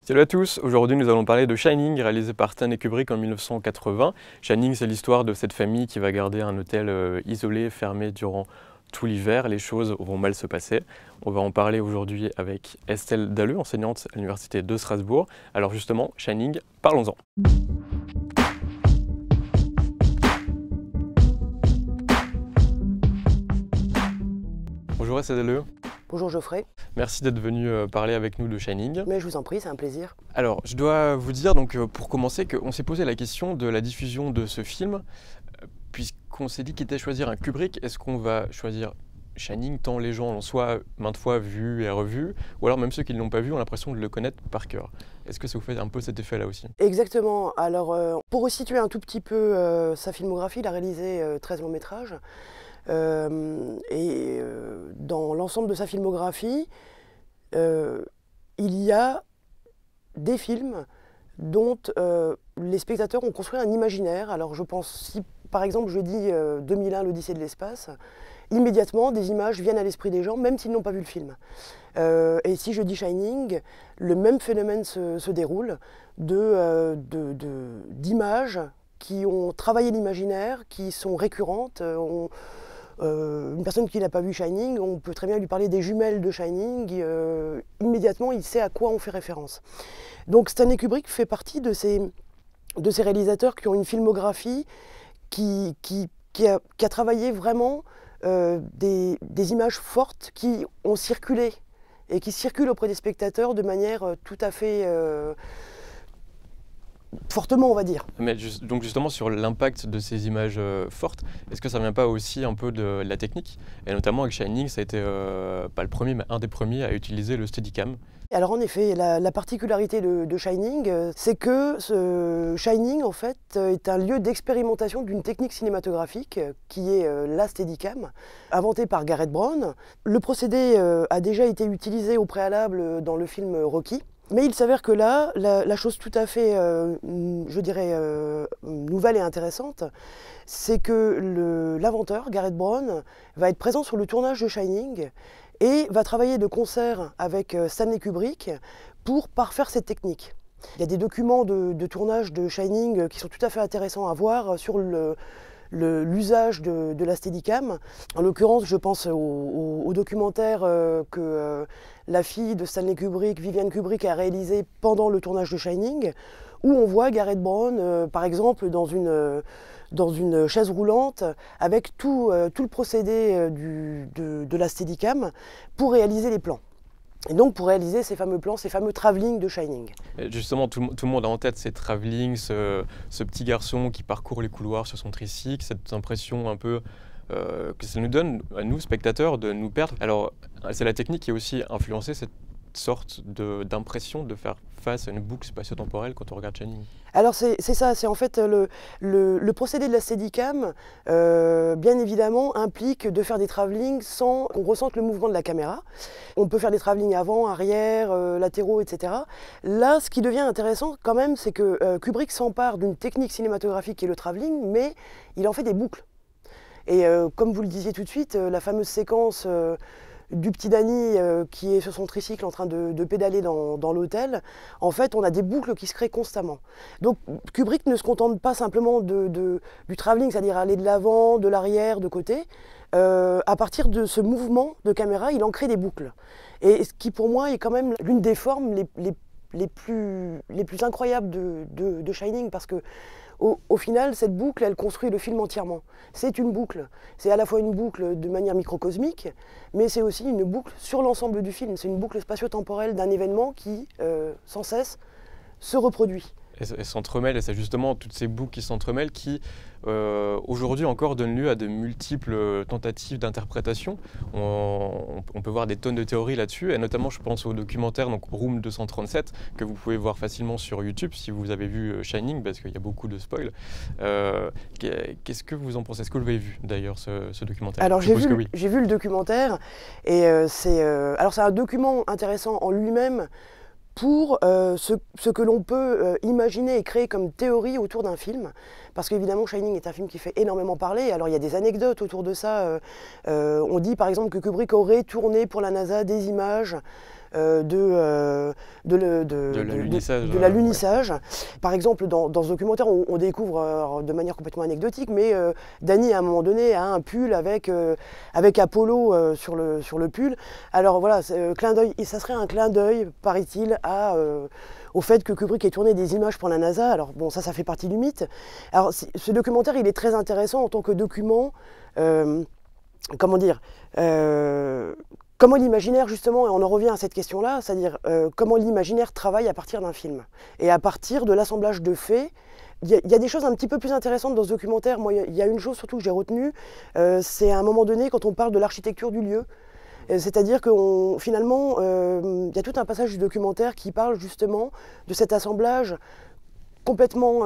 Salut à tous, aujourd'hui nous allons parler de Shining, réalisé par Stanley Kubrick en 1980. Shining, c'est l'histoire de cette famille qui va garder un hôtel isolé, fermé durant tout l'hiver. Les choses vont mal se passer. On va en parler aujourd'hui avec Estelle Dalleux, enseignante à l'université de Strasbourg. Alors justement, Shining, parlons-en. Bonjour Estelle Dalleux. Bonjour Geoffrey. Merci d'être venu parler avec nous de Shining. Mais je vous en prie, c'est un plaisir. Alors, je dois vous dire, donc, pour commencer, qu'on s'est posé la question de la diffusion de ce film, puisqu'on s'est dit qu'il était choisir un Kubrick. Est-ce qu'on va choisir Shining tant les gens l'ont soit maintes fois vu et revu, ou alors même ceux qui ne l'ont pas vu ont l'impression de le connaître par cœur? Est-ce que ça vous fait un peu cet effet-là aussi? Exactement. Alors, pour resituer un tout petit peu sa filmographie, il a réalisé 13 longs métrages. Dans l'ensemble de sa filmographie, il y a des films dont les spectateurs ont construit un imaginaire. Alors je pense, si par exemple je dis 2001, l'Odyssée de l'espace, immédiatement des images viennent à l'esprit des gens, même s'ils n'ont pas vu le film. Et si je dis Shining, le même phénomène se déroule d'images qui ont travaillé l'imaginaire, qui sont récurrentes. Une personne qui n'a pas vu Shining, on peut très bien lui parler des jumelles de Shining, immédiatement il sait à quoi on fait référence. Donc Stanley Kubrick fait partie de ces réalisateurs qui ont une filmographie qui a travaillé vraiment des images fortes qui ont circulé et qui circulent auprès des spectateurs de manière tout à fait fortement, on va dire. Mais donc justement sur l'impact de ces images fortes, est-ce que ça ne vient pas aussi un peu de la technique? Et notamment avec Shining, ça a été pas le premier, mais un des premiers à utiliser le Steadicam. Alors en effet, la particularité de Shining, c'est que Shining en fait est un lieu d'expérimentation d'une technique cinématographique qui est la Steadicam, inventée par Garrett Brown. Le procédé a déjà été utilisé au préalable dans le film Rocky. Mais il s'avère que là, la chose tout à fait, je dirais, nouvelle et intéressante, c'est que l'inventeur, Garrett Brown, va être présent sur le tournage de Shining et va travailler de concert avec Stanley Kubrick pour parfaire cette technique. Il y a des documents de tournage de Shining qui sont tout à fait intéressants à voir sur l'usage de la Steadicam. En l'occurrence, je pense au documentaire que la fille de Stanley Kubrick, Viviane Kubrick, a réalisé pendant le tournage de Shining, où on voit Garrett Brown, par exemple, dans une chaise roulante, avec tout le procédé de la Steadicam pour réaliser les plans. Et donc pour réaliser ces fameux plans, ces fameux travelling de Shining. Et justement, tout le monde a en tête ces travelling, ce petit garçon qui parcourt les couloirs sur son tricycle, cette impression un peu que ça nous donne, à nous, spectateurs, de nous perdre. Alors, c'est la technique qui a aussi influencé cette sorte d'impression de faire face à une boucle spatio-temporelle quand on regarde Shining. Alors c'est ça, c'est en fait le procédé de la Steadicam, bien évidemment, implique de faire des travelling sans qu'on ressente le mouvement de la caméra. On peut faire des travelling avant, arrière, latéraux, etc. Là, ce qui devient intéressant quand même, c'est que Kubrick s'empare d'une technique cinématographique qui est le travelling, mais il en fait des boucles. Et comme vous le disiez tout de suite, la fameuse séquence du petit Danny qui est sur son tricycle en train de pédaler dans l'hôtel, en fait on a des boucles qui se créent constamment. Donc Kubrick ne se contente pas simplement du travelling, c'est-à-dire aller de l'avant, de l'arrière, de côté. À partir de ce mouvement de caméra, il en crée des boucles. Et ce qui pour moi est quand même l'une des formes les plus incroyables de Shining, parce que au final, cette boucle, elle construit le film entièrement. C'est une boucle. C'est à la fois une boucle de manière microcosmique, mais c'est aussi une boucle sur l'ensemble du film. C'est une boucle spatio-temporelle d'un événement qui, sans cesse, se reproduit. Et s'entremêlent, et c'est justement toutes ces boucles qui s'entremêlent qui, aujourd'hui encore, donnent lieu à de multiples tentatives d'interprétation. On peut voir des tonnes de théories là-dessus, et notamment je pense au documentaire donc Room 237, que vous pouvez voir facilement sur YouTube si vous avez vu Shining, parce qu'il y a beaucoup de spoils. Qu'est-ce que vous en pensez? Est-ce que vous l'avez vu d'ailleurs ce documentaire? Alors j'ai vu le documentaire, et c'est un document intéressant en lui-même, pour ce que l'on peut imaginer et créer comme théorie autour d'un film. Parce qu'évidemment, Shining est un film qui fait énormément parler. Alors il y a des anecdotes autour de ça. On dit par exemple que Kubrick aurait tourné pour la NASA des images de l'alunissage. Ouais. Par exemple, dans ce documentaire, on découvre de manière complètement anecdotique, mais Danny, à un moment donné, a un pull avec Apollo sur le pull. Alors voilà, clin d'œil, et ça serait un clin d'œil, paraît-il, au fait que Kubrick ait tourné des images pour la NASA. Alors bon, ça fait partie du mythe. Alors ce documentaire, il est très intéressant en tant que document, comment dire, comment l'imaginaire, justement, et on en revient à cette question-là, c'est-à-dire comment l'imaginaire travaille à partir d'un film. Et à partir de l'assemblage de faits, il y a des choses un petit peu plus intéressantes dans ce documentaire. Moi, il y a une chose surtout que j'ai retenue, c'est à un moment donné quand on parle de l'architecture du lieu. C'est-à-dire que finalement, il y a tout un passage du documentaire qui parle justement de cet assemblage complètement,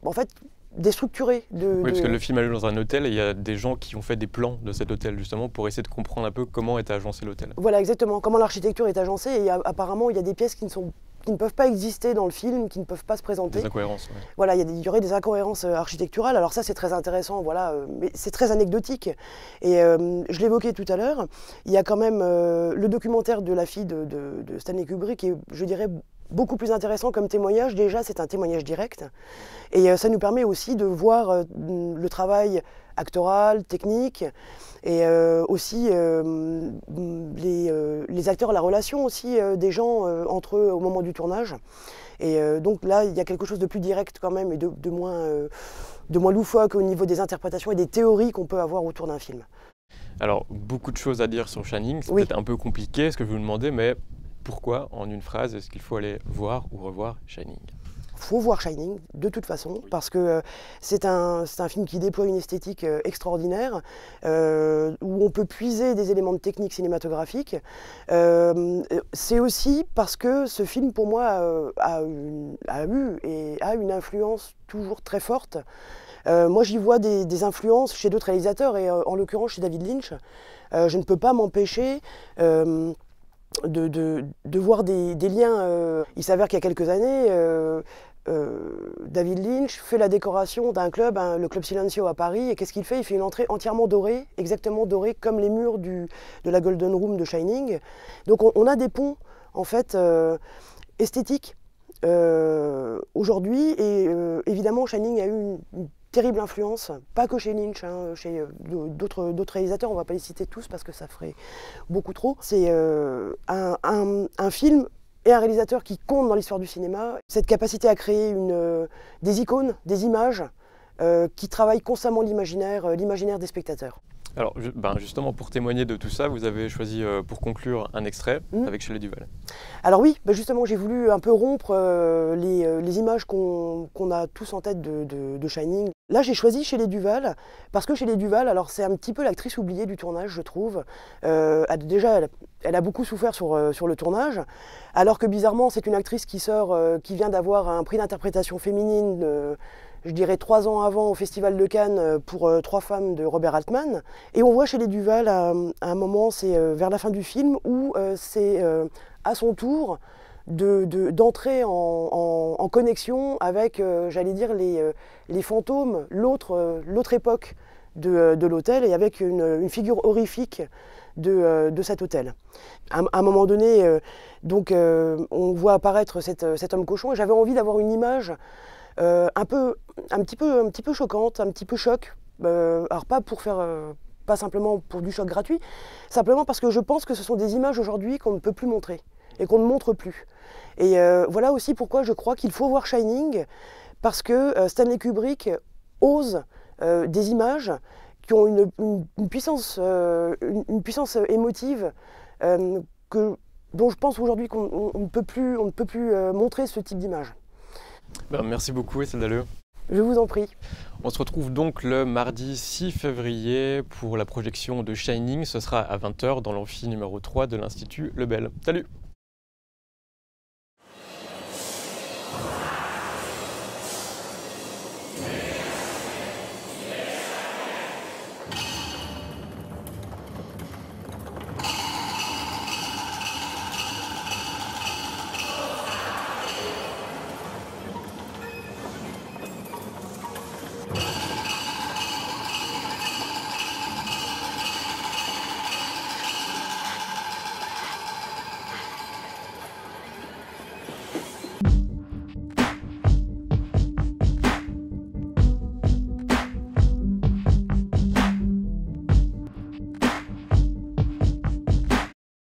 en fait, déstructuré. Oui, parce que le film a lieu dans un hôtel et il y a des gens qui ont fait des plans de cet hôtel justement pour essayer de comprendre un peu comment est agencé l'hôtel. Voilà, exactement, comment l'architecture est agencée, et apparemment il y a des pièces qui ne peuvent pas exister dans le film, qui ne peuvent pas se présenter. Des incohérences. Ouais. Voilà, il y aurait des incohérences architecturales. Alors ça, c'est très intéressant, voilà, mais c'est très anecdotique. Et je l'évoquais tout à l'heure, il y a quand même le documentaire de la fille de Stanley Kubrick, qui est, je dirais, beaucoup plus intéressant comme témoignage. Déjà, c'est un témoignage direct. Et ça nous permet aussi de voir le travail actoral, technique, et aussi les acteurs, la relation aussi des gens entre eux au moment du tournage. Et donc là, il y a quelque chose de plus direct quand même et de moins loufoque au niveau des interprétations et des théories qu'on peut avoir autour d'un film. Alors, beaucoup de choses à dire sur Shining, c'est peut-être un peu compliqué ce que je vous demandais, mais pourquoi, en une phrase, est-ce qu'il faut aller voir ou revoir Shining ? Il faut voir Shining, de toute façon, parce que c'est un film qui déploie une esthétique extraordinaire, où on peut puiser des éléments de technique cinématographique. C'est aussi parce que ce film, pour moi, a eu et a une influence toujours très forte. Moi, j'y vois des influences chez d'autres réalisateurs, et en l'occurrence chez David Lynch. Je ne peux pas m'empêcher de voir des liens. Il s'avère qu'il y a quelques années, David Lynch fait la décoration d'un club, le Club Silencio à Paris, et qu'est-ce qu'il fait ? Il fait une entrée entièrement dorée, exactement dorée comme les murs de la Golden Room de Shining. Donc on a des ponts, en fait, esthétiques aujourd'hui, et évidemment Shining a eu une terrible influence, pas que chez Lynch, chez d'autres réalisateurs, on ne va pas les citer tous parce que ça ferait beaucoup trop. C'est un film et un réalisateur qui compte dans l'histoire du cinéma. Cette capacité à créer des icônes, des images qui travaillent constamment l'imaginaire des spectateurs. Alors justement, pour témoigner de tout ça, vous avez choisi pour conclure un extrait avec Shelley Duvall. Alors oui, justement, j'ai voulu un peu rompre les images qu'on a tous en tête de Shining. Là, j'ai choisi Shelley Duvall parce que Shelley Duvall, alors c'est un petit peu l'actrice oubliée du tournage, je trouve. Déjà, elle a beaucoup souffert sur le tournage, alors que bizarrement, c'est une actrice qui vient d'avoir un prix d'interprétation féminine, je dirais 3 ans avant au Festival de Cannes pour 3 femmes de Robert Altman. Et on voit Shelley Duvall à un moment, c'est vers la fin du film, où c'est à son tour d'entrer en connexion avec, j'allais dire, les fantômes, l'autre époque de l'hôtel, et avec une figure horrifique de cet hôtel. À un moment donné, on voit apparaître cet homme cochon, et j'avais envie d'avoir une image un petit peu choquante, un petit peu choc. Alors pas simplement pour du choc gratuit, simplement parce que je pense que ce sont des images aujourd'hui qu'on ne peut plus montrer et qu'on ne montre plus. Et voilà aussi pourquoi je crois qu'il faut voir Shining, parce que Stanley Kubrick ose des images qui ont une puissance émotive dont je pense aujourd'hui qu'on ne peut plus montrer ce type d'image. Merci beaucoup, Estelle Dalleux. Je vous en prie. On se retrouve donc le mardi 6 février pour la projection de Shining. Ce sera à 20 h dans l'amphi numéro 3 de l'Institut Lebel. Salut!